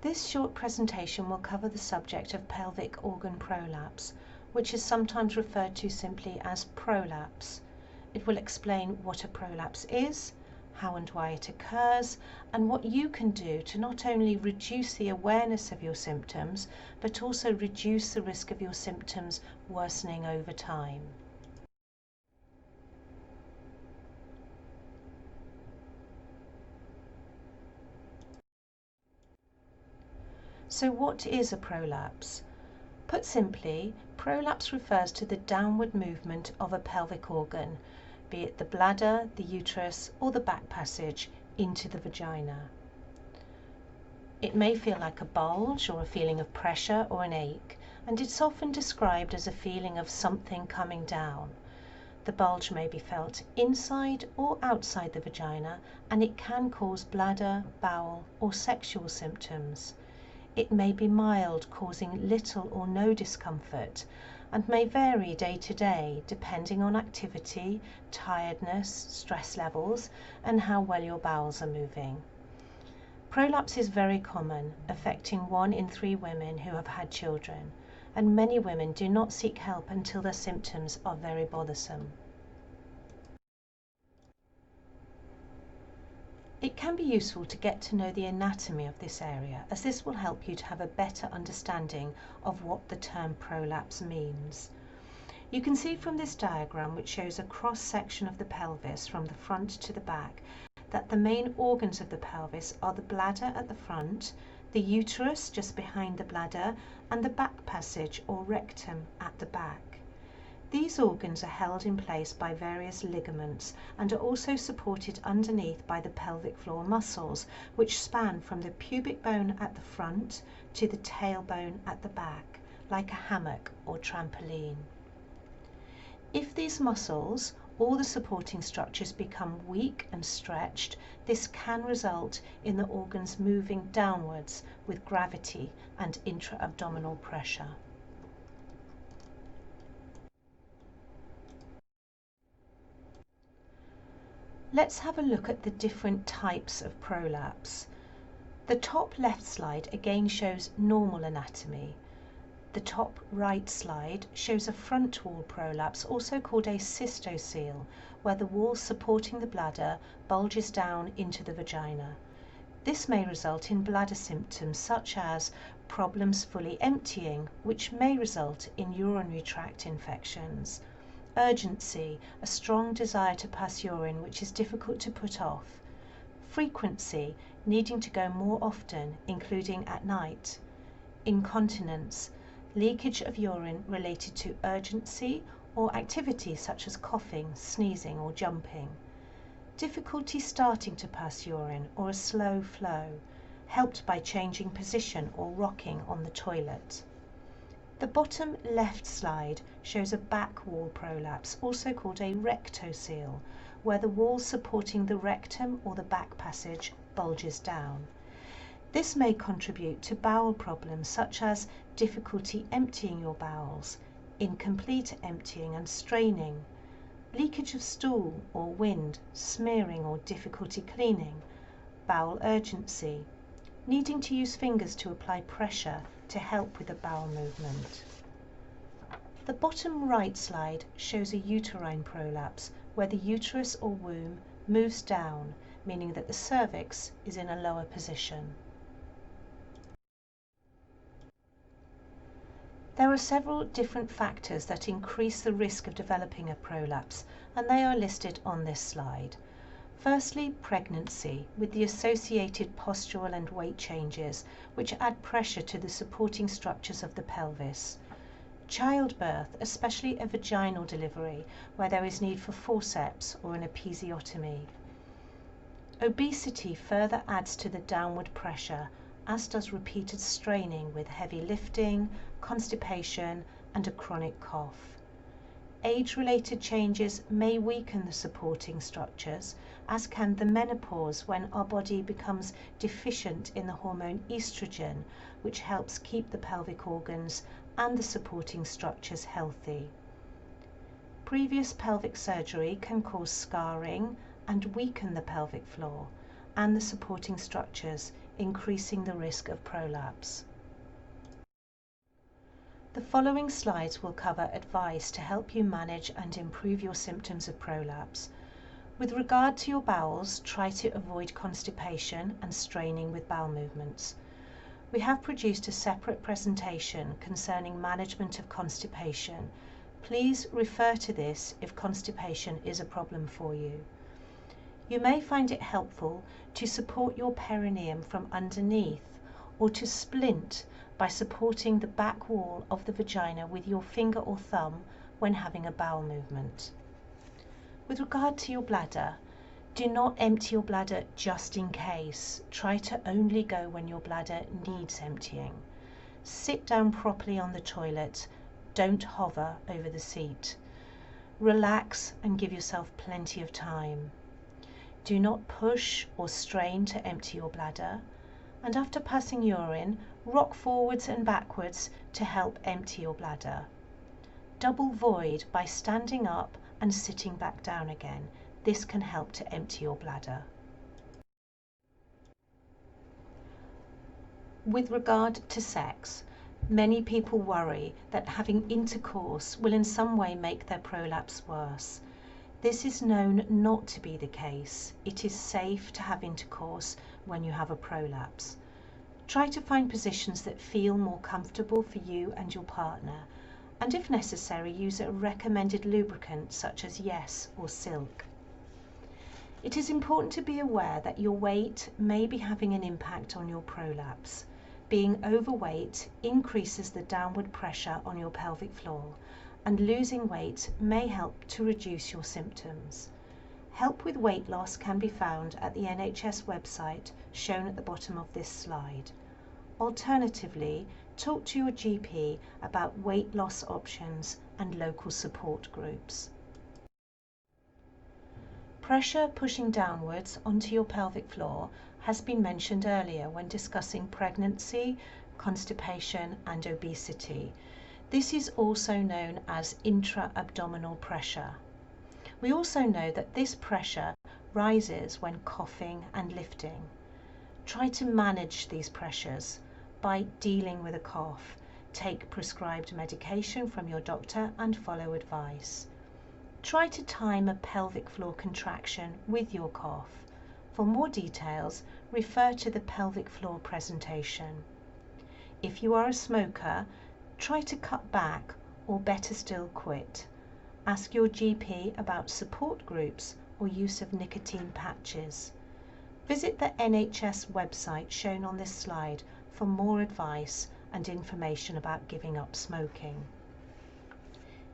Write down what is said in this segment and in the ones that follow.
This short presentation will cover the subject of pelvic organ prolapse, which is sometimes referred to simply as prolapse. It will explain what a prolapse is, how and why it occurs, and what you can do to not only reduce the awareness of your symptoms, but also reduce the risk of your symptoms worsening over time. So what is a prolapse? Put simply, prolapse refers to the downward movement of a pelvic organ, be it the bladder, the uterus, or the back passage, into the vagina. It may feel like a bulge or a feeling of pressure or an ache, and it's often described as a feeling of something coming down. The bulge may be felt inside or outside the vagina, and it can cause bladder, bowel, or sexual symptoms. It may be mild, causing little or no discomfort, and may vary day to day depending on activity, tiredness, stress levels, and how well your bowels are moving. Prolapse is very common, affecting 1 in 3 women who have had children, and many women do not seek help until their symptoms are very bothersome. It can be useful to get to know the anatomy of this area, as this will help you to have a better understanding of what the term prolapse means. You can see from this diagram, which shows a cross-section of the pelvis from the front to the back, that the main organs of the pelvis are the bladder at the front, the uterus just behind the bladder, and the back passage or rectum at the back. These organs are held in place by various ligaments and are also supported underneath by the pelvic floor muscles, which span from the pubic bone at the front to the tailbone at the back, like a hammock or trampoline. If these muscles, or the supporting structures, become weak and stretched, this can result in the organs moving downwards with gravity and intra-abdominal pressure. Let's have a look at the different types of prolapse. The top left slide again shows normal anatomy. The top right slide shows a front wall prolapse, also called a cystocele, where the wall supporting the bladder bulges down into the vagina. This may result in bladder symptoms such as problems fully emptying, which may result in urinary tract infections. Urgency, a strong desire to pass urine which is difficult to put off. Frequency, needing to go more often, including at night. Incontinence, leakage of urine related to urgency or activity such as coughing, sneezing or jumping. Difficulty starting to pass urine or a slow flow, helped by changing position or rocking on the toilet. The bottom left slide shows a back wall prolapse, also called a rectocele, where the wall supporting the rectum or the back passage bulges down. This may contribute to bowel problems such as difficulty emptying your bowels, incomplete emptying and straining, leakage of stool or wind, smearing or difficulty cleaning, bowel urgency, needing to use fingers to apply pressure to help with the bowel movement. The bottom right slide shows a uterine prolapse, where the uterus or womb moves down, meaning that the cervix is in a lower position. There are several different factors that increase the risk of developing a prolapse, and they are listed on this slide. Firstly, pregnancy, with the associated postural and weight changes, which add pressure to the supporting structures of the pelvis. Childbirth, especially a vaginal delivery, where there is need for forceps or an episiotomy. Obesity further adds to the downward pressure, as does repeated straining with heavy lifting, constipation, and a chronic cough. Age-related changes may weaken the supporting structures, as can the menopause, when our body becomes deficient in the hormone estrogen, which helps keep the pelvic organs and the supporting structures healthy. Previous pelvic surgery can cause scarring and weaken the pelvic floor and the supporting structures, increasing the risk of prolapse. The following slides will cover advice to help you manage and improve your symptoms of prolapse. With regard to your bowels, try to avoid constipation and straining with bowel movements. We have produced a separate presentation concerning management of constipation. Please refer to this if constipation is a problem for you. You may find it helpful to support your perineum from underneath or to splint by supporting the back wall of the vagina with your finger or thumb when having a bowel movement. With regard to your bladder, do not empty your bladder just in case. Try to only go when your bladder needs emptying. Sit down properly on the toilet. Don't hover over the seat. Relax and give yourself plenty of time. Do not push or strain to empty your bladder. And after passing urine, rock forwards and backwards to help empty your bladder. Double void by standing up and sitting back down again. This can help to empty your bladder. With regard to sex, many people worry that having intercourse will in some way make their prolapse worse. This is known not to be the case. It is safe to have intercourse when you have a prolapse. Try to find positions that feel more comfortable for you and your partner, and if necessary, use a recommended lubricant such as Yes or Silk. It is important to be aware that your weight may be having an impact on your prolapse. Being overweight increases the downward pressure on your pelvic floor, and losing weight may help to reduce your symptoms. Help with weight loss can be found at the NHS website shown at the bottom of this slide. Alternatively, talk to your GP about weight loss options and local support groups. Pressure pushing downwards onto your pelvic floor has been mentioned earlier when discussing pregnancy, constipation and obesity. This is also known as intra-abdominal pressure. We also know that this pressure rises when coughing and lifting. Try to manage these pressures by dealing with a cough. Take prescribed medication from your doctor and follow advice. Try to time a pelvic floor contraction with your cough. For more details, refer to the pelvic floor presentation. If you are a smoker, try to cut back or better still quit. Ask your GP about support groups or use of nicotine patches. Visit the NHS website shown on this slide for more advice and information about giving up smoking.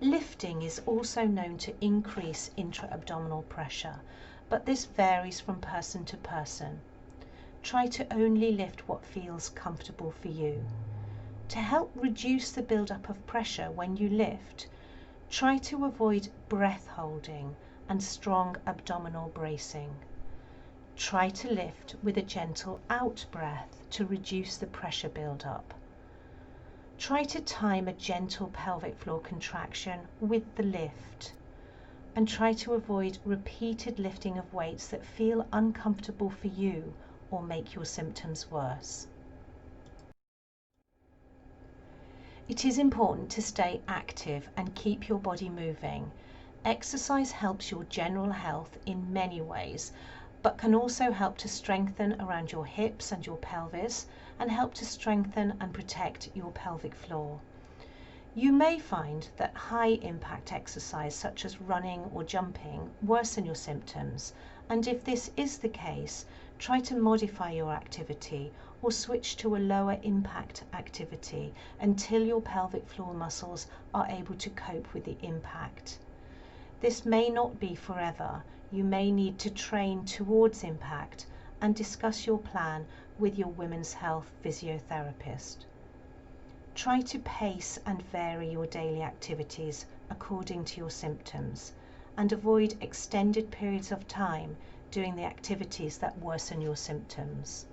Lifting is also known to increase intra-abdominal pressure, but this varies from person to person. Try to only lift what feels comfortable for you. To help reduce the build-up of pressure when you lift, try to avoid breath holding and strong abdominal bracing. Try to lift with a gentle out breath to reduce the pressure build-up. Try to time a gentle pelvic floor contraction with the lift, and try to avoid repeated lifting of weights that feel uncomfortable for you or make your symptoms worse. It is important to stay active and keep your body moving. Exercise helps your general health in many ways, but can also help to strengthen around your hips and your pelvis and help to strengthen and protect your pelvic floor. You may find that high impact exercise such as running or jumping worsen your symptoms, and if this is the case, try to modify your activity or switch to a lower impact activity until your pelvic floor muscles are able to cope with the impact. This may not be forever. You may need to train towards impact and discuss your plan with your women's health physiotherapist. Try to pace and vary your daily activities according to your symptoms and avoid extended periods of time doing the activities that worsen your symptoms.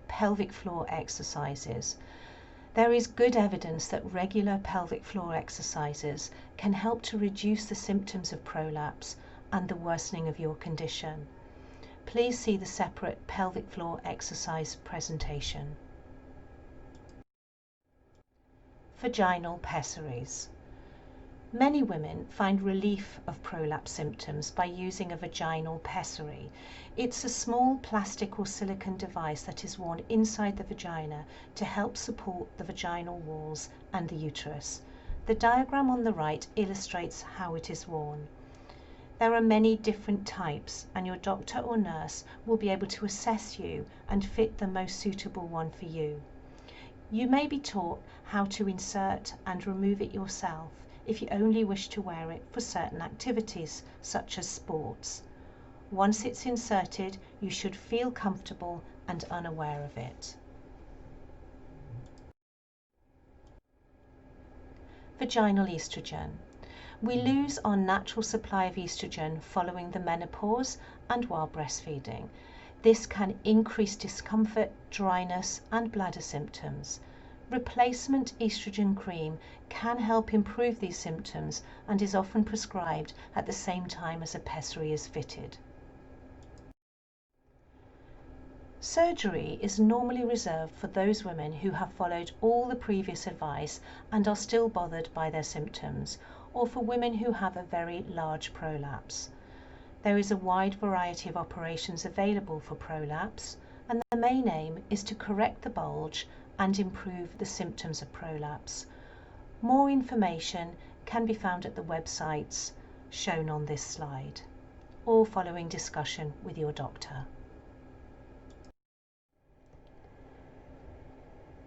Pelvic floor exercises. There is good evidence that regular pelvic floor exercises can help to reduce the symptoms of prolapse and the worsening of your condition. please see the separate pelvic floor exercise presentation. Vaginal pessaries. Many women find relief of prolapse symptoms by using a vaginal pessary. It's a small plastic or silicone device that is worn inside the vagina to help support the vaginal walls and the uterus. The diagram on the right illustrates how it is worn. There are many different types, and your doctor or nurse will be able to assess you and fit the most suitable one for you. You may be taught how to insert and remove it yourself if you only wish to wear it for certain activities, such as sports. Once it's inserted, you should feel comfortable and unaware of it. Vaginal estrogen. We lose our natural supply of estrogen following the menopause and while breastfeeding. This can increase discomfort, dryness, and bladder symptoms. Replacement estrogen cream can help improve these symptoms and is often prescribed at the same time as a pessary is fitted. Surgery is normally reserved for those women who have followed all the previous advice and are still bothered by their symptoms, or for women who have a very large prolapse. There is a wide variety of operations available for prolapse, and the main aim is to correct the bulge and improve the symptoms of prolapse. More information can be found at the websites shown on this slide, or following discussion with your doctor.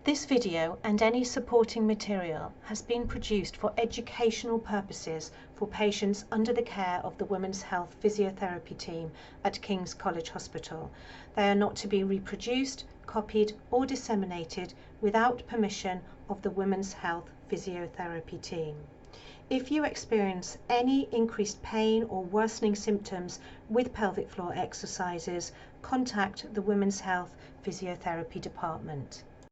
This video and any supporting material has been produced for educational purposes for patients under the care of the Women's Health Physiotherapy team at King's College Hospital. They are not to be reproduced, copied or disseminated without permission of the Women's Health Physiotherapy team. If you experience any increased pain or worsening symptoms with pelvic floor exercises, contact the Women's Health Physiotherapy department.